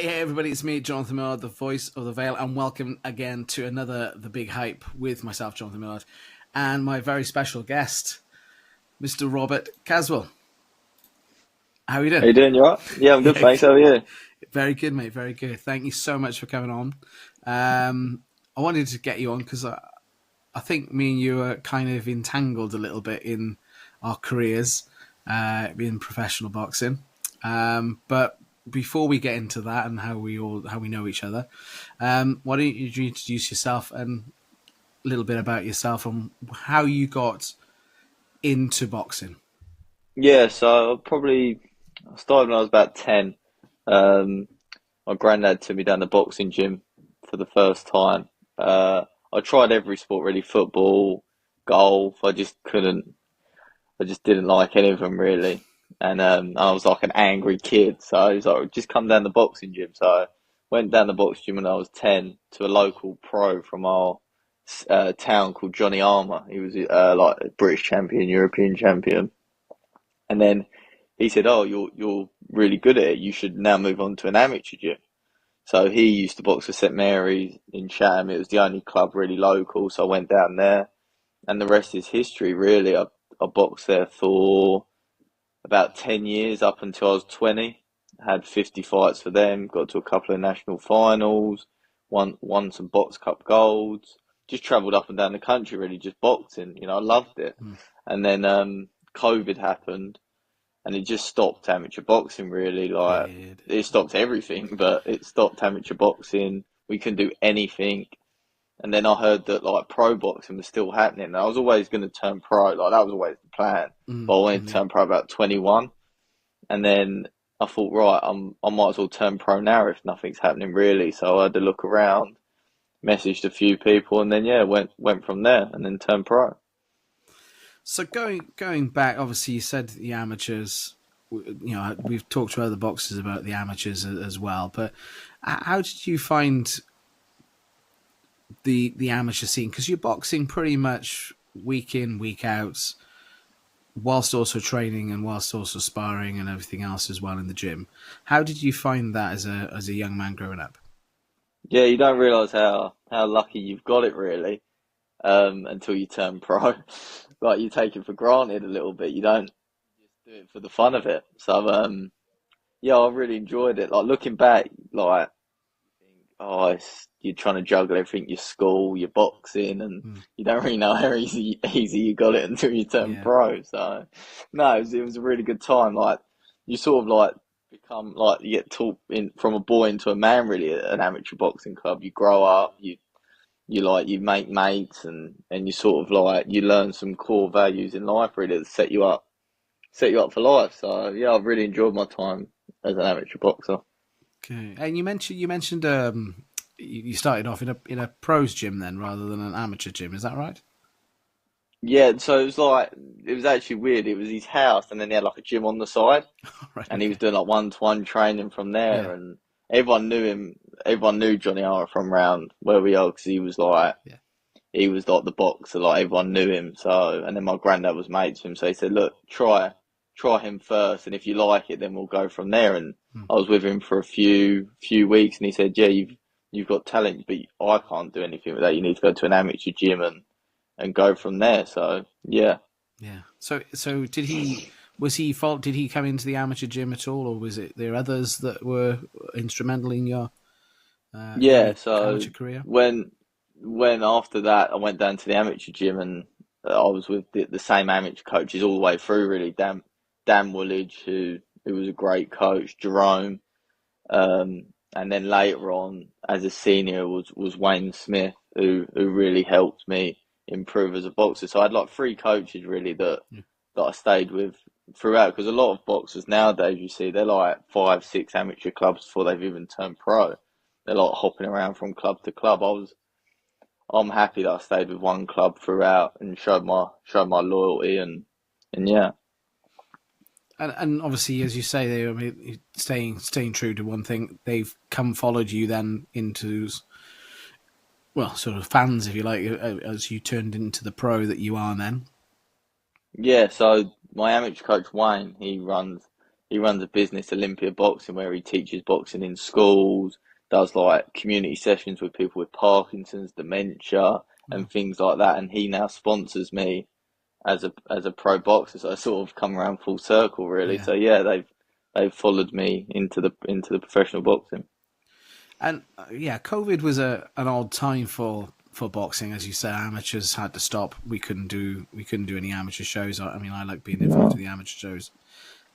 Hey everybody, it's me, Jonathan Millard, the voice of the Vale, and welcome again to another The Big Hype with myself, Jonathan Millard, and my very special guest, Mr. Robert Caswell. How are you doing? How you doing? You alright? Yeah, I'm good, Yeah, thanks. How are you? very good, mate, very good. Thank you so much for coming on. I wanted to get you on because I think me and you are kind of entangled a little bit in our careers in professional boxing. But before we get into that and how we know each other, why don't you introduce yourself and a little bit about yourself and how you got into boxing? Yeah, so I started when I was about 10. Um, my granddad took me down the boxing gym for the first time. I tried every sport really, football, golf. I just didn't like any of them really. And I was like an angry kid, so I was like, just come down the boxing gym. So I went down the boxing gym when I was 10 to a local pro from our town called Johnny Armour. He was like a British champion, European champion. And then he said, "Oh, you're really good at it. You should now move on to an amateur gym." So he used to box for St Mary's in Chatham. It was the only club really local, so I went down there, and the rest is history. Really, I boxed there for about 10 years up until I was 20. Had 50 fights for them. Got to a couple of national finals. Won some box cup golds. Just travelled up and down the country, really, just boxing. I loved it. Mm. And then COVID happened and it just stopped amateur boxing really. Like Did it stopped everything, but it stopped amateur boxing. We couldn't do anything. And then I heard that like pro boxing was still happening. And I was always going to turn pro. Like that was always the plan. But I wanted to yeah. turn pro about 21. And then I thought, right, I might as well turn pro now if nothing's happening really. So I had to look around, messaged a few people, and then yeah, went from there and then turned pro. So going back, obviously you said the amateurs. We've talked to other boxers about the amateurs as well. But how did you find the amateur scene? Because you're boxing pretty much week in, week out, whilst also training and whilst also sparring and everything else as well in the gym. How did you find that as a young man growing up? Yeah, you don't realise how lucky you've got it really, until you turn pro. Like you take it for granted a little bit. You don't just do it for the fun of it. So yeah, I really enjoyed it. Like looking back, like oh, you're trying to juggle everything, your school, your boxing, and you don't really know how easy you got it until you turn Yeah, pro. So no, it was a really good time. Like you sort of like become like you get taught in from a boy into a man really at an amateur boxing club. You grow up, you make mates and you sort of like you learn some core values in life really that set you up for life. So yeah, I've really enjoyed my time as an amateur boxer. okay. And you mentioned you started off in a pros gym then rather than an amateur gym. Is that right? Yeah, so it was actually weird. It was his house and then he had like a gym on the side Right. and he was Okay. doing like one-to-one training from Yeah. there and everyone knew him. Everyone knew Johnny R from round where we are because Yeah. he was like the boxer, like everyone knew him. So, and then my granddad was mates with him, so he said, "Look, try him first, and if you like it, then we'll go from there." And Hmm. I was with him for a few weeks, and he said, "Yeah, you've got talent, but I can't do anything with that. You need to go to an amateur gym and go from there." So, yeah, Yeah. So did he come into the amateur gym at all, or was it there others that were instrumental in your yeah. early So amateur career? when when after that, I went down to the amateur gym, and I was with the same amateur coaches all the way through. Really, Dan Woolidge, who was a great coach, Jerome. Um, and then later on, as a senior, was Wayne Smith, who really helped me improve as a boxer. So I had like three coaches really Yeah. that I stayed with throughout. Because a lot of boxers nowadays, you see, they're like 5, 6 amateur clubs before they've even turned pro. They're like hopping around from club to club. I'm happy that I stayed with one club throughout and showed my loyalty and yeah. And obviously, as you say, I mean, staying true to one thing, they've followed you then into, well, sort of fans, if you like, as you turned into the pro that you are then. Yeah, so my amateur coach Wayne, he runs a business, Olympia Boxing, where he teaches boxing in schools, does like community sessions with people with Parkinson's, dementia, Mm. and things like that. And he now sponsors me as a pro boxer. So I sort of come around full circle, really. Yeah. So yeah, they've followed me into the professional boxing. And yeah, COVID was an odd time for boxing, as you said. Amateurs had to stop. We couldn't do any amateur shows. I mean, I like being involved in the amateur shows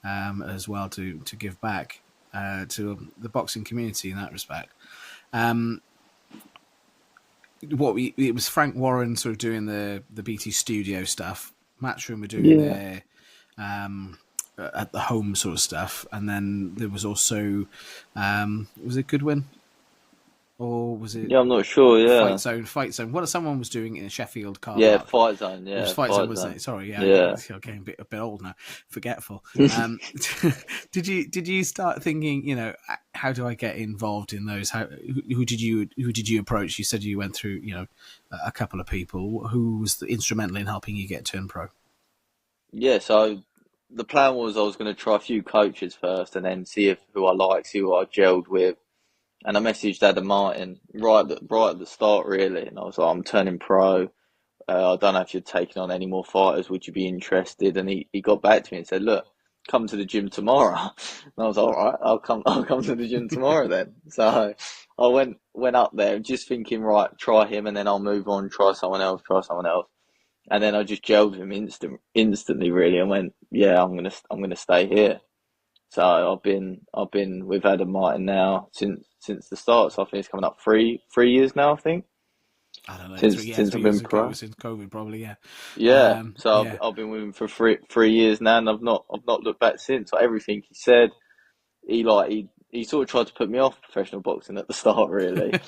as well to give back to the boxing community in that respect. Um, it was Frank Warren sort of doing the BT Studio stuff. Matchroom were doing Yeah. their at the home sort of stuff, and then there was also was it Goodwin or was it Yeah, I'm not sure. Fight Yeah. Zone? Fight Zone. What someone was doing in a Sheffield car Yeah, park. Fight Zone. It was Yeah, Fight Zone, Fight wasn't Zone. it? Sorry, yeah, Yeah. I'm getting a bit old now, forgetful. Did you start thinking, how do I get involved in those? Who did you approach? You said you went through, a couple of people. Who was instrumental in helping you get turned pro? Yeah, so the plan was I was going to try a few coaches first and then see if who I like, see who I gelled with. And I messaged Adam Martin right at the start, really. And I was like, I'm turning pro. I don't know if you're taking on any more fighters. Would you be interested? And he got back to me and said, look, come to the gym tomorrow. And I was like, all right, I'll come to the gym tomorrow then. So I went up there just thinking, right, try him and then I'll move on, try someone else, try someone else. And then I just gelled with him instantly, really, and went, yeah, I'm gonna stay here. So I've been with Adam Martin now since the start. So I think it's coming up three years now. I think I don't know, since since three I've years been ago pro. since COVID, probably, yeah. Yeah. So I've Yeah, I've been with him for three years now, and I've not looked back since. Like everything he said, he sort of tried to put me off professional boxing at the start. Really,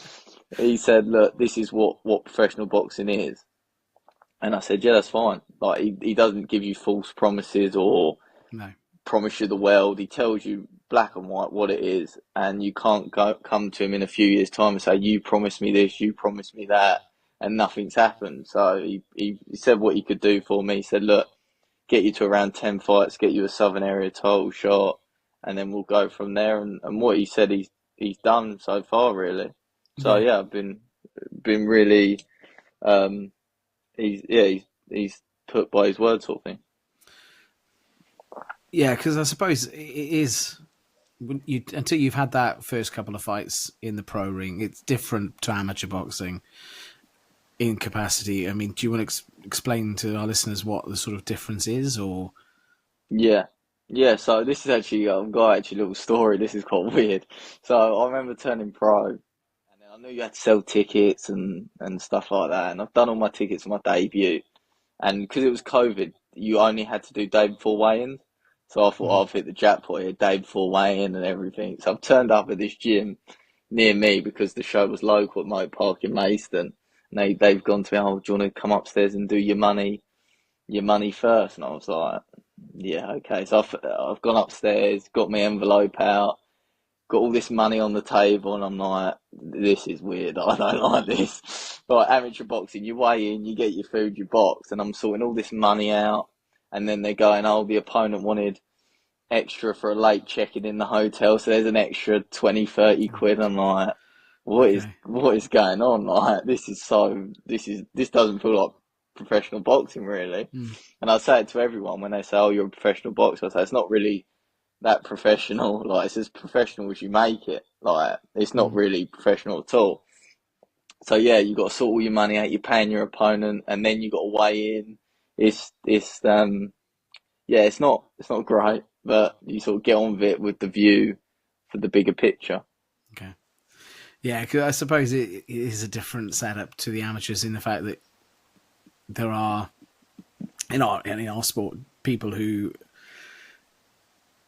he said, look, this is what professional boxing is. And I said, yeah, that's fine. Like he doesn't give you false promises or no, promise you the world. He tells you black and white what it is, and you can't come to him in a few years' time and say, you promised me this, you promised me that, and nothing's happened. So he said what he could do for me. He said, look, get you to around 10 fights, get you a Southern Area title shot, and then we'll go from there. And what he said he's done so far, really. So yeah, yeah, I've been really he's put by his word, sort of thing. yeah. Because I suppose it is. Until you've had that first couple of fights in the pro ring, it's different to amateur boxing in capacity. I mean, do you want to explain to our listeners what the sort of difference is, or Yeah. Yeah, so this is actually, I've got actually a little story. This is quite weird. So I remember turning pro, and then I knew you had to sell tickets and stuff like that. And I've done all my tickets for my debut. And because it was COVID, you only had to do day before weigh-ins. So I thought I've hit the jackpot here, day before weigh-in and everything. So I've turned up at this gym near me because the show was local at Moat Park in Maidstone. And they've gone to me, oh, do you want to come upstairs and do your money first? And I was like, yeah, okay. So I've gone upstairs, got my envelope out, got all this money on the table, and I'm like, this is weird. I don't like this. Like amateur boxing, you weigh in, you get your food, you box, and I'm sorting all this money out, and then they're going, oh, the opponent wanted extra for a late check-in in the hotel, so there's an extra 20, 30 quid. I'm like, what is okay? what is going on? Like this doesn't feel like professional boxing, really. Mm, And I say it to everyone when they say, oh, you're a professional boxer. I say it's not really that professional. Like it's as professional as you make it. Like it's not mm. really professional at all. So yeah, you got to sort all your money out. You're paying your opponent, and then you got to weigh in. It's yeah, it's not great, but you sort of get on with it with the view for the bigger picture. Okay, yeah, because I suppose it is a different setup to the amateurs in the fact that there are in our sport people who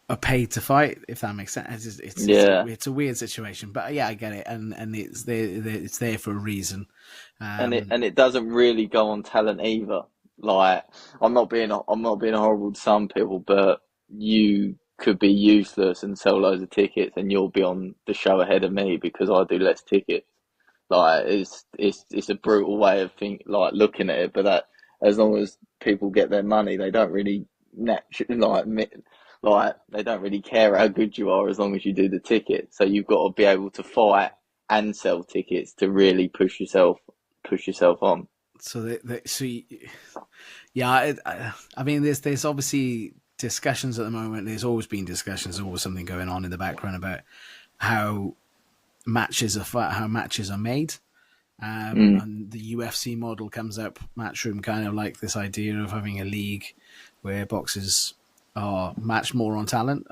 are paid to fight, if that makes sense. Yeah, It's a weird situation, but yeah, I get it, and it's there for a reason. and it Um, and it doesn't really go on talent either. Like I'm not being horrible to some people, but you could be useless and sell loads of tickets, and you'll be on the show ahead of me because I do less tickets. Like it's a brutal way of looking at it, but that as long as people get their money, they don't really naturally Like they don't really care how good you are as long as you do the ticket. So you've got to be able to fight and sell tickets to really push yourself on. So, yeah, I mean, there's obviously discussions at the moment. There's always been discussions, always something going on in the background about how how matches are made. Mm, And the UFC model comes up, Matchroom, kind of like this idea of having a league where boxers are matched more on talent,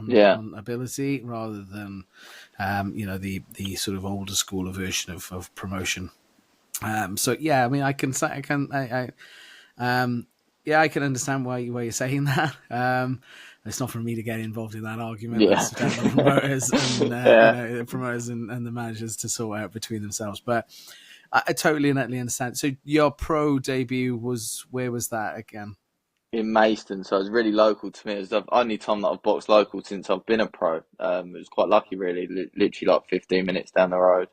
yeah, on ability, rather than the sort of older school version of promotion. So yeah, I mean, yeah, I can understand why you're saying that. It's not for me to get involved in that argument. yeah, That's down the promoters and yeah. the promoters and the managers to sort out between themselves. But I totally and utterly understand. So your pro debut was, where was that again? In Mayston, so it was really local to me. It was the only time that I've boxed local since I've been a pro. It was quite lucky, really. Literally like 15 minutes down the road.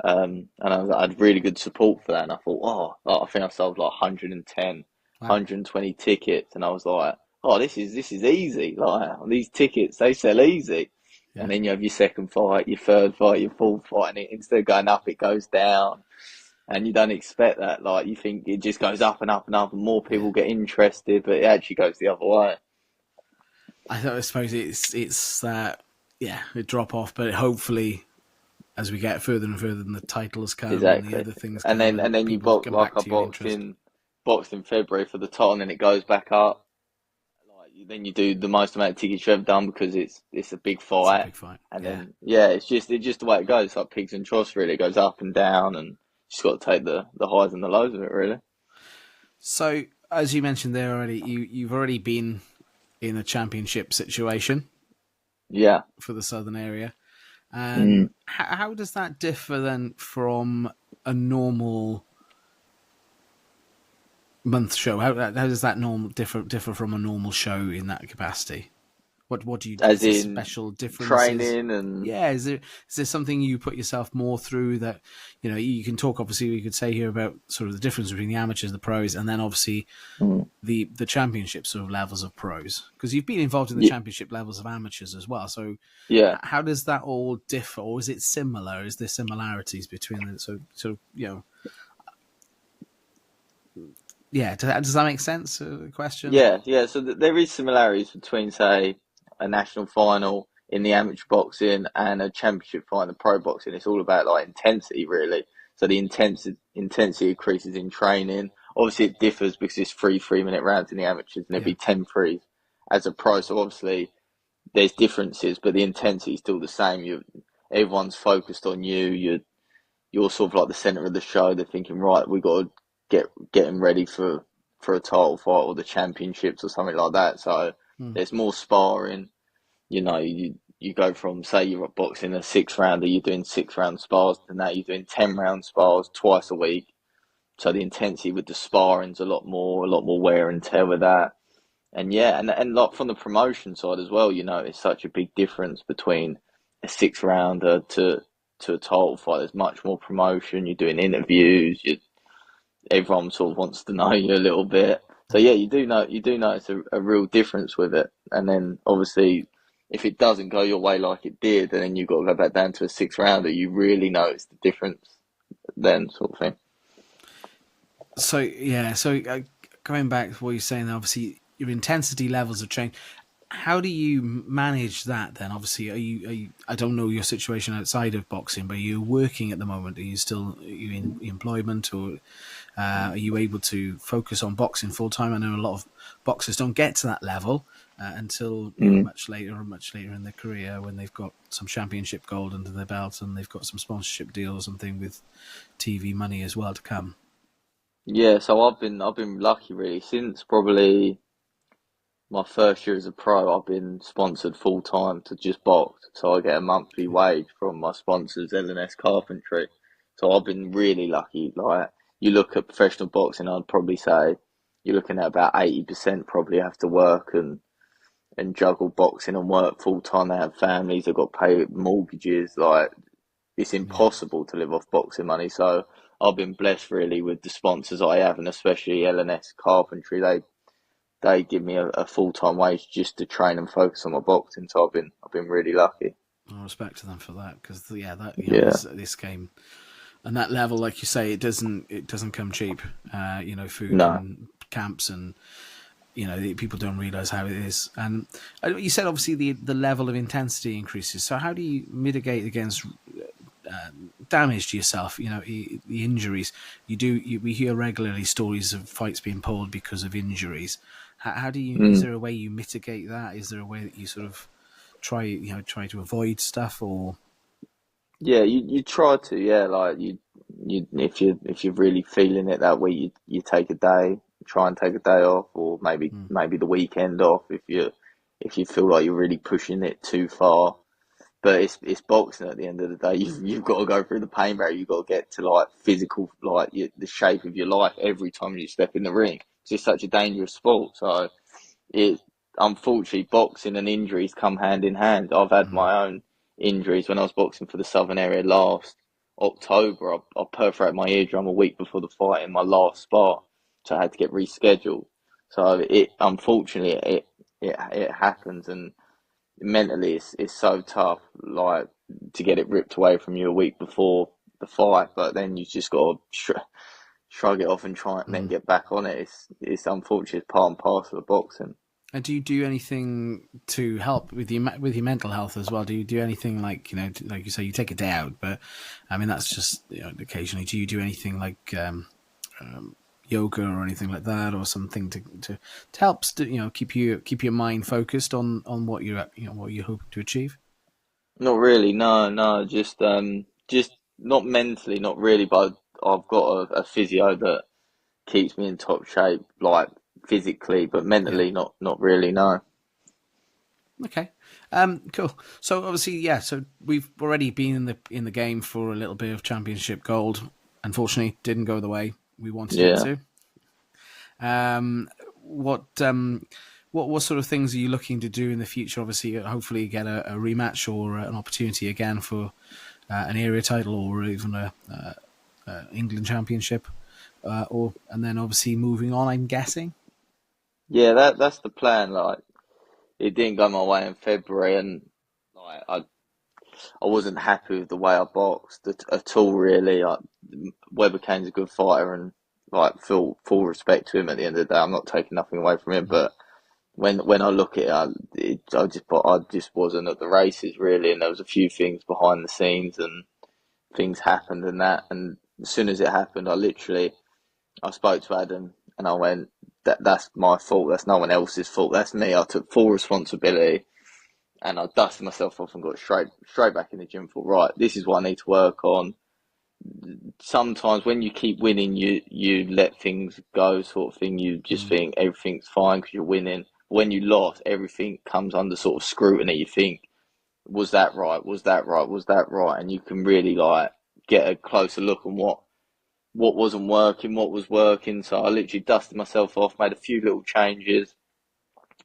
And I had really good support for that. And I thought, oh, like, I think I sold like 110, Wow. 120 tickets, and I was like, oh, this is easy. Like these tickets, they sell easy. Yeah. And then you have your second fight, your third fight, your fourth fight, and instead of going up, it goes down. And you don't expect that. Like you think it just goes up and up and up, and more Yeah. people get interested, but it actually goes the other way. I suppose it's that, yeah, a drop off, but hopefully as we get further and further and the titles come and the Exactly. other things And come then and and then you people box come like back I to your boxed interest. in February for the title, and then it goes back up. Like then you do the most amount of tickets you've ever done because it's a big It's a fight. big fight. And Yeah. then yeah, it's just the way it goes. It's like pigs and troughs really. It goes up and down, and you just got to take the highs and the lows of it really. So as you mentioned there already, you've already been in a championship situation Yeah. for the southern area. And Mm. how does that differ then from a normal month show? How does that differ from a normal show in that capacity? What do you, As is there in special differences? training and Yeah, is there something you put yourself more through that, you can talk, obviously we could say here about sort of the difference between the amateurs, the pros, and then obviously mm. the championship sort of levels of pros, because you've been involved in the Yeah, championship levels of amateurs as well. So yeah. how does that all differ, or is it similar? Is there similarities between the yeah? Does that make sense? The question. Yeah. So there is similarities between, say, a national final in the amateur boxing and a championship fight in the pro boxing. It's all about like intensity, really. So the intensity increases in training. Obviously, it differs because it's 3 3-minute rounds in the amateurs, and it'd Yeah, be 10 threes as a pro. So obviously, there's differences, but the intensity is still the same. Everyone's focused on you. You're sort of like the center of the show. They're thinking, right, we got to get them ready for a title fight or the championships or something like that. So mm. there's more sparring. You go from, say you're boxing a 6 rounder, you're doing 6 round spars, to now you're doing 10 round spars twice a week. So the intensity with the sparring's a lot more wear and tear with that. And yeah, and like from the promotion side as well, it's such a big difference between a 6 rounder to a title fight. There's much more promotion. You're doing interviews. Everyone sort of wants to know you a little bit. So Yeah. yeah, you do notice a real difference with it. And then obviously, if it doesn't go your way like it did, and then you've got to go back down to a 6 rounder, you really notice the difference then, sort of thing. So yeah, so going back to what you're saying, obviously your intensity levels have changed. How do you manage that then? Obviously, are you? I don't know your situation outside of boxing, but are you working at the moment? Are you in employment, or are you able to focus on boxing full time? I know a lot of boxers don't get to that level until Mm. much later in their career, when they've got some championship gold under their belt and they've got some sponsorship deals and thing with TV money as well to come. Yeah, so I've been lucky really since probably my first year as a pro. I've been sponsored full time to just box, so I get a monthly wage from my sponsors, L&S Carpentry. So I've been really lucky. Like you look at professional boxing, I'd probably say you're looking at about 80% probably have to work and juggle boxing and work full time. They have families, they've got to pay mortgages. Like it's Yeah. impossible to live off boxing money. So I've been blessed really with the sponsors I have, and especially L&S Carpentry. they give me a full-time wage just to train and focus on my boxing. So I've been really lucky. I respect to them for that because that Yeah, this game and that level, like you say, it doesn't come cheap. Food no. and camps and people don't realize how it is. And you said obviously the level of intensity increases. So how do you mitigate against damage to yourself? The injuries we hear regularly stories of fights being pulled because of injuries. How do you? Is Mm. there a way you mitigate that? Is there a way that you sort of try to avoid stuff or? Yeah, you try to, yeah, like you if you're really feeling it that week, you take a day, try and take a day off, or maybe the weekend off if you feel like you're really pushing it too far. But it's boxing at the end of the day. You've got to go through the pain barrier. You've got to get to like physical, like the shape of your life every time you step in the ring. It's just such a dangerous sport. So it unfortunately boxing and injuries come hand in hand. I've had Mm, my own injuries when I was boxing for the Southern area last October. I perforated my eardrum a week before the fight in my last spot, so I had to get rescheduled. So it unfortunately it happens, and mentally it's so tough, like to get it ripped away from you a week before the fight. But then you just got to shrug it off and try and then mm. get back on it. It's unfortunate, it's part and parcel of boxing. And do you do anything to help with your mental health as well? Do you do anything like like you say, you take a day out, but I mean that's just occasionally. Do you do anything like yoga or anything like that, or something to help keep your mind focused on what you're hoping to achieve? Not really, no, no, just not mentally, not really, but I've got a physio that keeps me in top shape, like physically, but Yeah. mentally, not really, no. Okay. Cool. So obviously, yeah. So we've already been in the game for a little bit of championship gold. Unfortunately, didn't go the way we wanted it Yeah. to. Um, what what sort of things are you looking to do in the future? Obviously, hopefully get a rematch or an opportunity again for an area title or even a England championship, and then obviously moving on. I'm guessing. Yeah, that's the plan. Like, it didn't go my way in February, and like I wasn't happy with the way I boxed at all. Really, Weber Kane's a good fighter, and like full respect to him. At the end of the day, I'm not taking nothing away from him. Mm. But when I look at I just wasn't at the races really, and there was a few things behind the scenes, and things happened, and that. And as soon as it happened, I spoke to Adam, and I went, that's my fault. That's no one else's fault. That's me. I took full responsibility, and I dusted myself off and got straight back in the gym. Thought, right, this is what I need to work on. Sometimes when you keep winning, you let things go, sort of thing. You just Mm. think everything's fine because you're winning. When you lost, everything comes under sort of scrutiny. You think, was that right? Was that right? Was that right? And you can really like get a closer look on what wasn't working, what was working. So I literally dusted myself off, made a few little changes,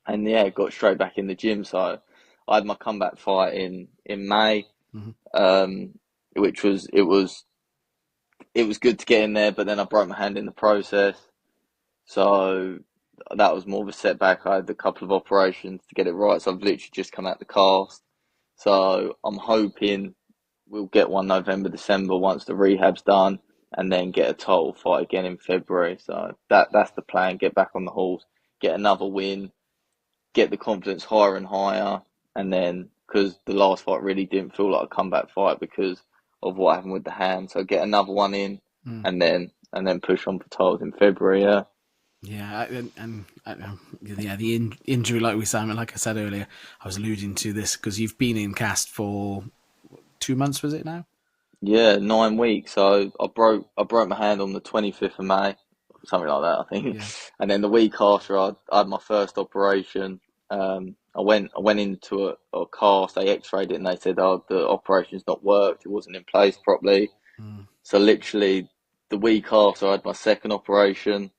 and yeah, got straight back in the gym. So I had my comeback fight in May, Mhm. um, which it was good to get in there, but then I broke my hand in the process. So that was more of a setback. I had a couple of operations to get it right. So I've literally just come out the cast. So I'm hoping we'll get one November, December once the rehab's done, and then get a title fight again in February. So that's the plan. Get back on the horse, get another win, get the confidence higher and higher, and then because the last fight really didn't feel like a comeback fight because of what happened with the hand, so get another one in, Mm. and then push on for titles in February. Yeah, Yeah, yeah, the injury, like like I said earlier, I was alluding to this because you've been in cast for 2 months, was it now? yeah, 9 weeks. So I broke my hand on the 25th of May, something like that, I think, Yeah. and then the week after I had my first operation. I went into a cast. They X-rayed it and they said, "Oh, the operation's not worked. It wasn't in place properly." Mm. So literally the week after I had my second operation,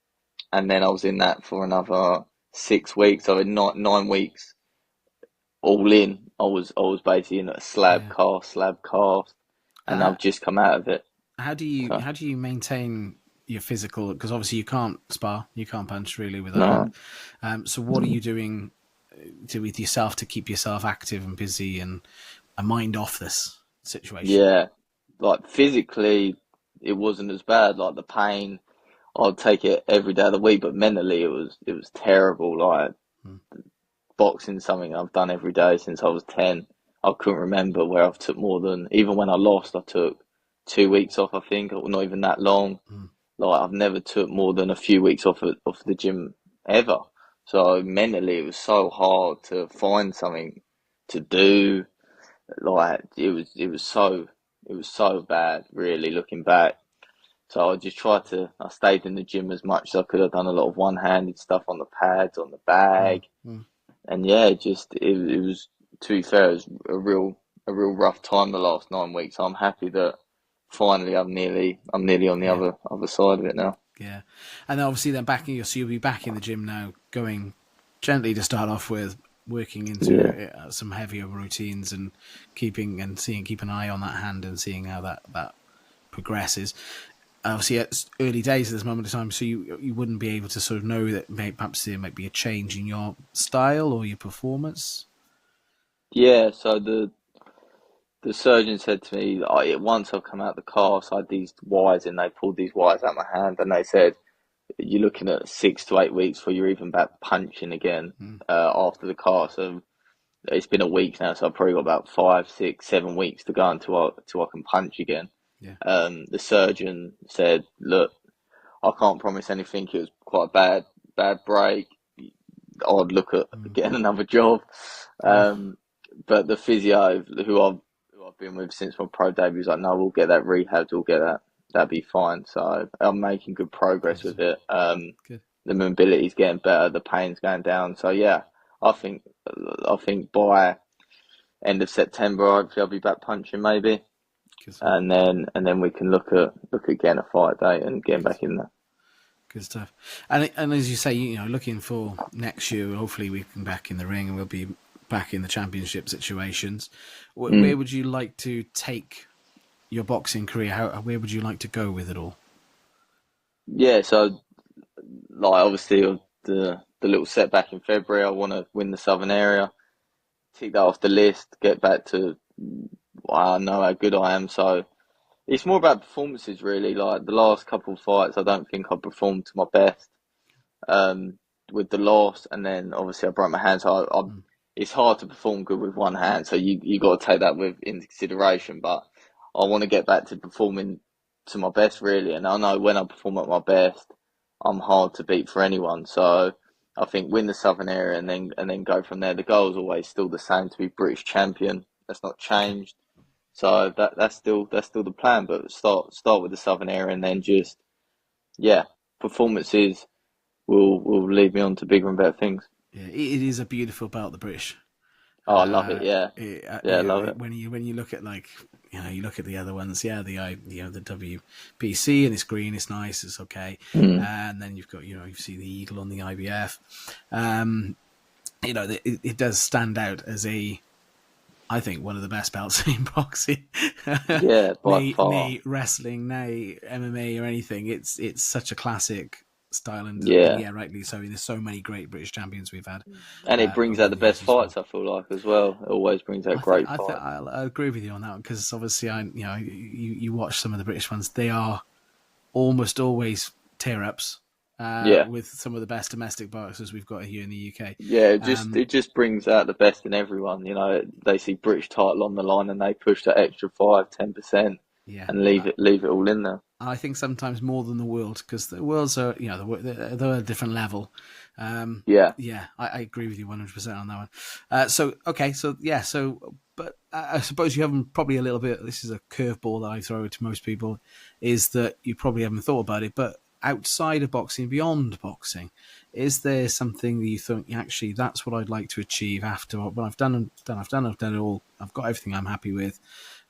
and then I was in that for another 6 weeks. So in 9 weeks all in, I was basically in a Yeah. slab cast, and Uh, I've just come out of it. how do you So how do you maintain? your physical, because obviously you can't spar, you can't punch really with a hand. No. So what are you doing with yourself to keep yourself active and busy and a mind off this situation? Yeah, like physically, it wasn't as bad. Like the pain, I'd take it every day of the week, but mentally, it was terrible. Like Mm. boxing, something I've done every day since I was 10. I couldn't remember where I've took more than, even when I lost, I took 2 weeks off. I think, or not even that long. Mm. Like I've never took more than a few weeks off the gym ever. So mentally, it was so hard to find something to do. Like it was so bad, really, looking back. So I just tried to. I stayed in the gym as much as I could. I've done a lot of one-handed stuff on the pads, on the Mm. bag, Mm. and yeah, it was. To be fair, it was a real rough time the last 9 weeks. I'm happy that finally I'm nearly on the Yeah. other side of it now. Yeah, and then obviously then back in your, so you'll be back in the gym now, going gently to start off with, working Yeah, into some heavier routines and keep an eye on that hand and seeing how that progresses. Obviously, it's early days at this moment of time, so you wouldn't be able to sort of know that perhaps there might be a change in your style or your performance. yeah. So the surgeon said to me, once I've come out the cast, I had these wires and they pulled these wires out my hand, and they said you're looking at 6 to 8 weeks before you're even back punching again Mm. after the cast. So it's been a week now, so I've probably got about 5, 6, 7 weeks to go until I can punch again. Yeah. The surgeon said, "Look, I can't promise anything. It was quite a bad break. I'd look at Mm. getting another job." Oh, Um, but the physio who I've been with since my pro debut was like, "No, we'll get that rehabbed. We'll get that. That'll be fine." So I'm making good progress good, with it. good. The mobility's getting better. The pain's going down. So yeah, I think I think by end of September, hopefully I'll be back punching maybe, Good stuff. and then we can look at getting a fight date and getting Good back stuff. in there. Good stuff. And as you say, looking for next year, hopefully we can back in the ring and we'll be back in the championship situations. Where Mm. would you like to take your boxing career? Where would you like to go with it all? Yeah, so like obviously the little setback in February, I want to win the Southern area, tick that off the list, get back to I know how good I am. So it's more about performances really. Like the last couple of fights, I don't think I performed to my best. Um, with the loss, and then obviously I broke my hand, so Mm. it's hard to perform good with one hand. So you got to take that with into consideration. But I want to get back to performing to my best really, and I know when I perform at my best, I'm hard to beat for anyone. So I think win the Southern area and then go from there. The goal is always still the same, to be British champion. That's not Okay. changed. So that's still the plan. But start with the Southern area and then just yeah, performances will lead me on to bigger and better things. Yeah, it is a beautiful belt, the British. Oh, I love it. Yeah, yeah, I love it. When you look at like you look at the other ones, yeah, the WPC and it's green, it's nice, it's okay, Mm. and then you've got you see the eagle on the IBF. It does stand out as I think one of the best belts in boxing. Yeah, by far. nay wrestling, nay MMA or anything. It's such a classic style, and Yeah, yeah, rightly so. There's so many great British champions we've had and it brings over out the the best years as well. fights. I feel like as well. It always brings out great fights. I agree with you on that one because obviously you watch some of the British ones. They are almost always tear ups Yeah, with some of the best domestic boxers we've got here in the UK. yeah. It just Um, it just brings out the best in everyone. They see British title on the line and they push that extra 5, 10%, yeah, and leave it all in there. I think sometimes more than the world because the worlds are they're a different level. Yeah, Yeah, I agree with you 100% on that one. So okay, so yeah, so but I suppose you haven't probably a little bit. This is a curveball that I throw to most people, is that you probably haven't thought about it, but outside of boxing, beyond boxing, is there something that you think actually that's what I'd like to achieve after when I've done it all. I've got everything I'm happy with,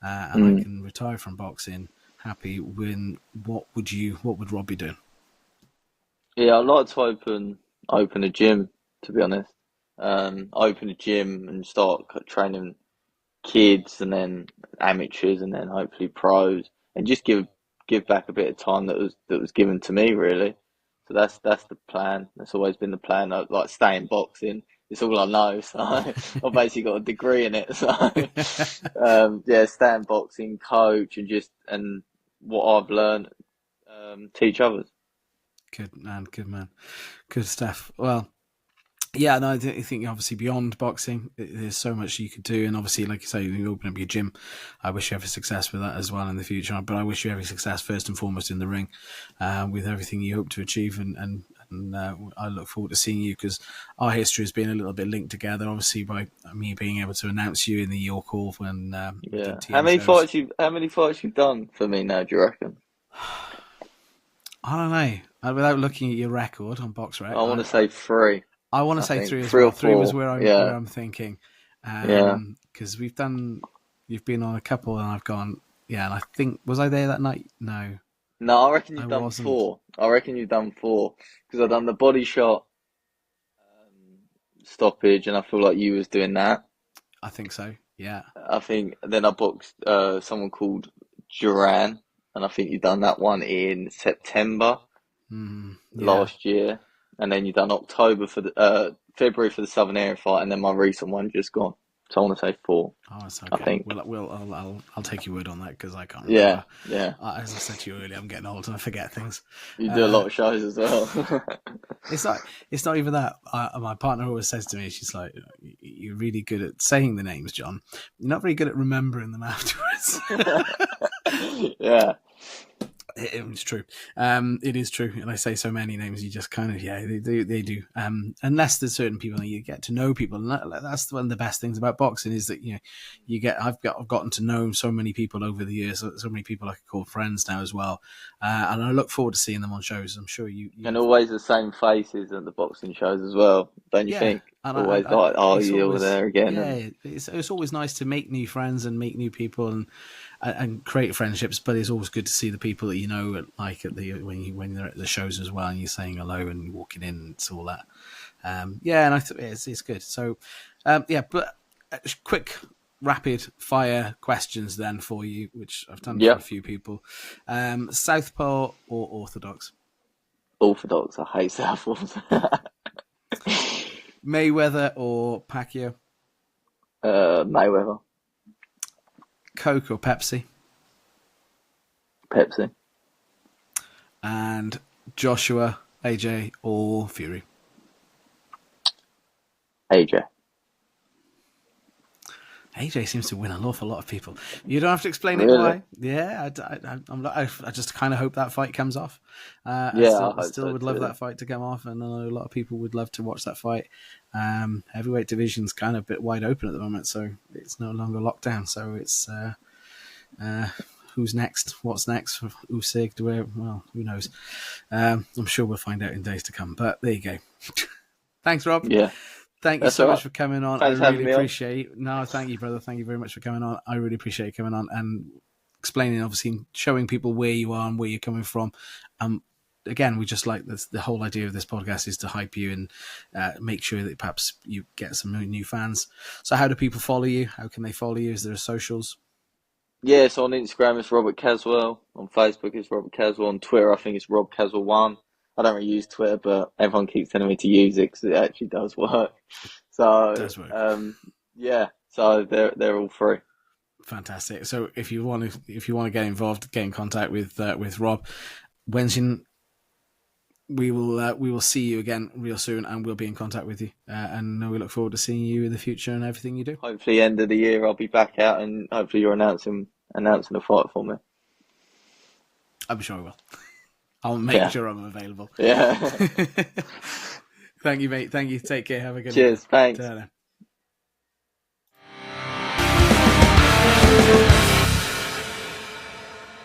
and I mm. can retire from boxing happy. What would Rob be doing? Yeah. I'd like to open a gym. To be honest, open a gym and start training kids and then amateurs and then hopefully pros and just give back a bit of time that was given to me, really. So that's the plan. That's always been the plan. I like stay in boxing. It's all I know. So I've basically got a degree in it. So yeah, stay in boxing, coach, and what I've learned, teach others. Good man, good man, good stuff. Well, yeah, no, I think obviously beyond boxing, there's so much you could do, and obviously, like you say, you open up your gym. I wish you every success with that as well in the future. But I wish you every success first and foremost in the ring, with everything you hope to achieve, and I look forward to seeing you because our history has been a little bit linked together. Obviously, by me being able to announce you in the York Hall when we Yeah. did TM shows. How many fights you've done for me now, do you reckon? I don't know. Without looking at your record on BoxRec, I want to say three. I want to I say think three as three well. or Three was four. where Yeah. I'm thinking, Yeah. because you've been on a couple, and I've gone, yeah. And I think was I there that night? No, No, I reckon I you've done wasn't. four. I reckon you've done four because I've done the body shot stoppage, and I feel like you was doing that. I think so. Yeah. I think then I boxed someone called Duran, and I think you've done that one in September Yeah. last year, and then you've done October for the February for the Southern Area fight, and then my recent one just gone. So I want to say four. Oh, it's I okay. think. I'll take your word on that because I can't Yeah, remember. yeah. As I said to you earlier, I'm getting old and I forget things. You do a lot of shows as well. It's not even that. My partner always says to me, she's like, "You're really good at saying the names, John. You're not very good at remembering them afterwards." Yeah. It's true. It is true. And I say so many names, you just kind of, they do. Unless there's certain people you get to know people. And that's one of the best things about boxing is that, I've gotten to know so many people over the years, so many people I could call friends now as well. And I look forward to seeing them on shows. I'm sure you And always the same faces at the boxing shows as well, don't you think? And Always like, oh, it's you over always, there again. yeah, it's always nice to make new friends and make new people and create friendships. But it's always good to see the people that you know, like at when they're at the shows as well, and you're saying hello and walking in, and it's all that. And I think it's good. So, but quick, rapid fire questions then for you, which I've done for a few people. Southpaw or orthodox? Orthodox. I hate Southpaws. Mayweather or Pacquiao? Mayweather. Coke or Pepsi? Pepsi. And Joshua, AJ or Fury? AJ. AJ seems to win an awful lot of people. You don't have to explain Really? it why. Yeah, I just kind of hope that fight comes off. I still would love that fight to come off, and I know a lot of people would love to watch that fight. Heavyweight division's kind of a bit wide open at the moment, so it's no longer locked down. So it's who's next? What's next? Usyk? Who knows? I'm sure we'll find out in days to come. But there you go. Thanks, Rob. Yeah. Thank you so much for coming on. Thanks I really appreciate it. No, thank you, brother. Thank you very much for coming on. I really appreciate you coming on and explaining, obviously, showing people where you are and where you're coming from. Again, we just like this, the whole idea of this podcast is to hype you and make sure that perhaps you get some new fans. So how do people follow you? How can they follow you? Is there socials? Yeah, so on Instagram it's Robert Caswell. On Facebook it's Robert Caswell. On Twitter I think it's Rob Caswell1. I don't really use Twitter, but everyone keeps telling me to use it because it actually does work. So, it does work. So they're all free. Fantastic. So if you want to get involved, get in contact with Rob. We will see you again real soon, and we'll be in contact with you. And we look forward to seeing you in the future and everything you do. Hopefully, end of the year I'll be back out, and hopefully you're announcing a fight for me. I'm sure I will. I'll make sure I'm available. Yeah. Thank you, mate. Thank you. Take care. Have a good Cheers. one. Thanks.